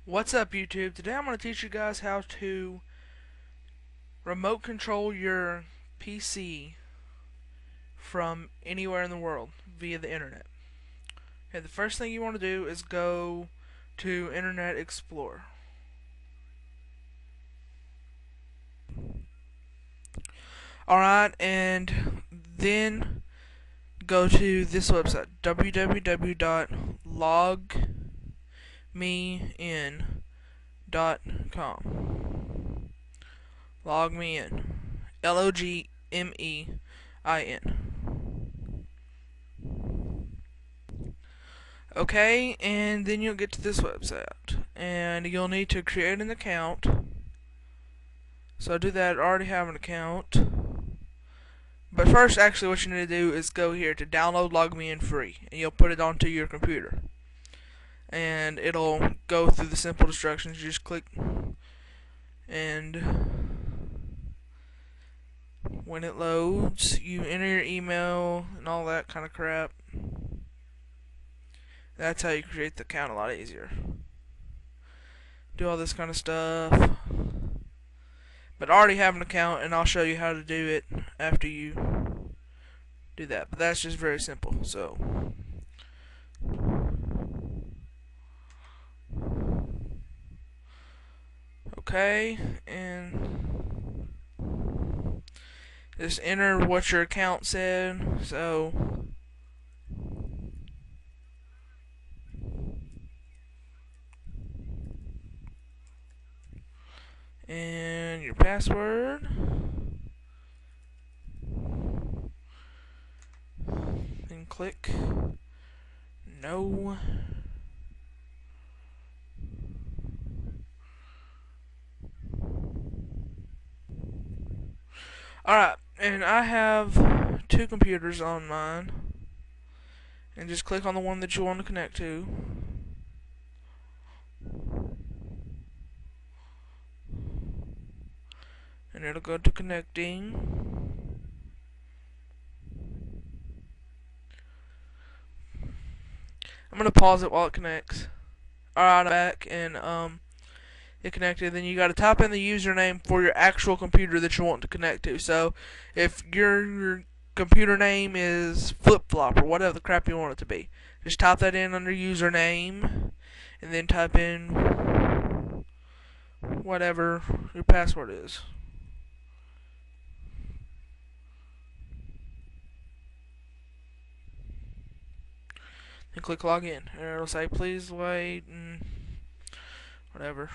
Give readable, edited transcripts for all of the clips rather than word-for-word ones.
What's up, YouTube? Today I'm going to teach you guys how to remote control your PC from anywhere in the world via the internet. Okay, the first thing you want to do is go to Internet Explorer. Alright, and then go to this website, www.logmein.com. Log me in. LOGMEIN. Okay, and then you'll get to this website, and you'll need to create an account. So do that. I already have an account. But first, actually, what you need to do is go here to download LogMeIn free, and you'll put it onto your computer. And it'll go through the simple instructions. You just click, and when it loads, you enter your email and all that kind of crap. That's how you create the account a lot easier. Do all this kind of stuff. But I already have an account, and I'll show you how to do it after you do that. But that's just very simple. So, okay, and just enter what your account said. So, and your password. Then click no. Alright, and I have two computers on mine. And just click on the one that you want to connect to. And it'll go to connecting. I'm gonna pause it while it connects. Alright, I'm back, and it connected. Then you gotta type in the username for your actual computer that you want to connect to. So if your computer name is flip flop or whatever the crap you want it to be, just type that in under username, and then type in whatever your password is. And click login, and it'll say please wait and whatever.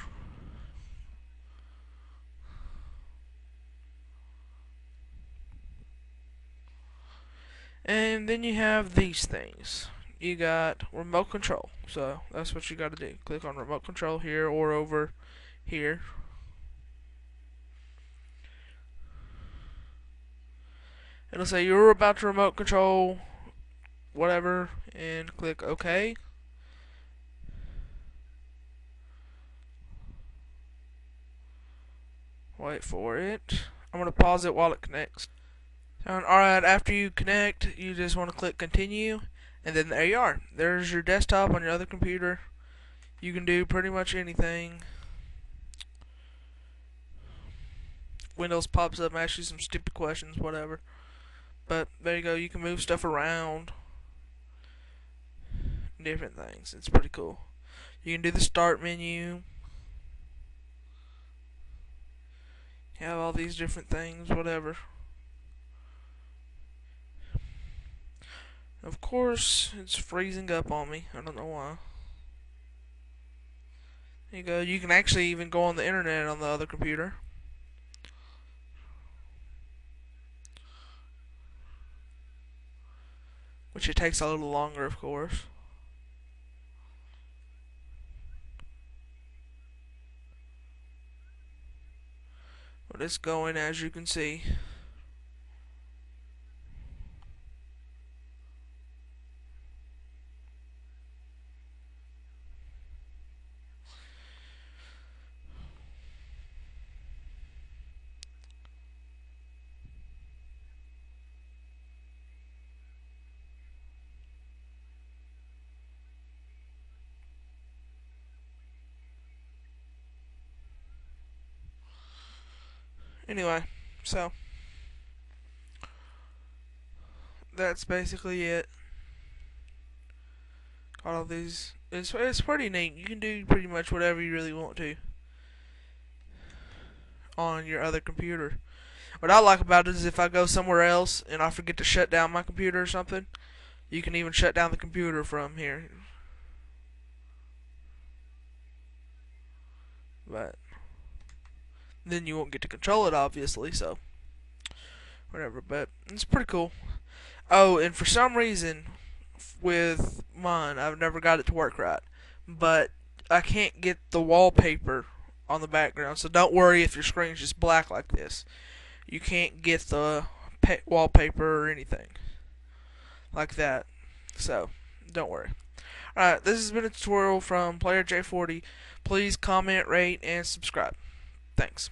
And then you have these things. You got remote control, so that's what you got to do. Click on remote control here or over here. It'll say you're about to remote control whatever, and click OK. Wait for it. I'm going to pause it while it connects. Alright, after you connect, you just want to click continue, and then there you are. There's your desktop on your other computer. You can do pretty much anything. Windows pops up and asks you some stupid questions, whatever. But there you go, you can move stuff around. Different things. It's pretty cool. You can do the start menu. You have all these different things, whatever. Of course, it's freezing up on me. I don't know why. There you go. You can actually even go on the internet on the other computer. Which it takes a little longer, of course. But it's going, as you can see. Anyway, so that's basically it. All of these, it's pretty neat. You can do pretty much whatever you really want to on your other computer. What I like about it is if I go somewhere else and I forget to shut down my computer or something, you can even shut down the computer from here. But then you won't get to control it, obviously, so whatever. But it's pretty cool. Oh, and for some reason, with mine, I've never got it to work right. But I can't get the wallpaper on the background, so don't worry if your screen's just black like this. You can't get the wallpaper or anything like that. So, don't worry. Alright, this has been a tutorial from Player J40. Please comment, rate, and subscribe. Thanks.